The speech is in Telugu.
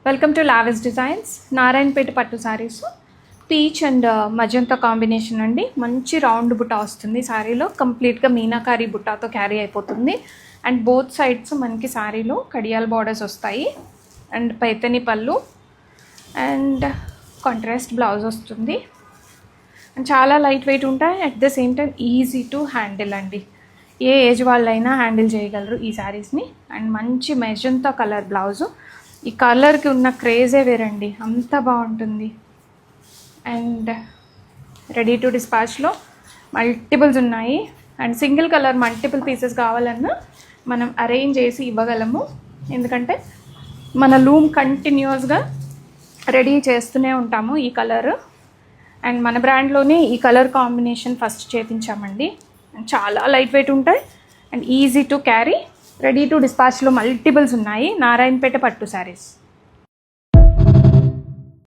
Welcome to Lavis designs. Narayanpet పట్టు saris, peach and magenta combination అండి. మంచి రౌండ్ బుట్ట వస్తుంది శారీలో, కంప్లీట్గా మీనాకారి బుట్టాతో క్యారీ అయిపోతుంది. అండ్ బోత్ సైడ్స్ మనకి శారీలో కడియాల్ బార్డర్స్ వస్తాయి. అండ్ పైతని పళ్ళు అండ్ కాంట్రాస్ట్ బ్లౌజ్ వస్తుంది. అండ్ చాలా లైట్ వెయిట్ ఉంటాయి, at the same time easy to handle అండి. ఏ ఏజ్ వాళ్ళైనా హ్యాండిల్ చేయగలరు ఈ శారీస్ని. అండ్ మంచి మెజంతా కలర్ బ్లౌజు. ఈ కలర్కి ఉన్న క్రేజే వేరండి, అంత బాగుంటుంది. అండ్ రెడీ టు డిస్పాచ్లో మల్టిపుల్స్ ఉన్నాయి. And single colour multiple pieces కావాలన్నా మనం అరేంజ్ చేసి ఇవ్వగలము, ఎందుకంటే మన లూమ్ కంటిన్యూస్గా రెడీ చేస్తూనే ఉంటాము ఈ కలర్. అండ్ మన బ్రాండ్లోనే ఈ కలర్ కాంబినేషన్ ఫస్ట్ చేపించామండి. చాలా లైట్ వెయిట్ ఉంటాయి and easy to carry. Ready to డిస్పాచ్లో మల్టిపుల్స్ ఉన్నాయి. నారాయణపేట పట్టు శారీస్.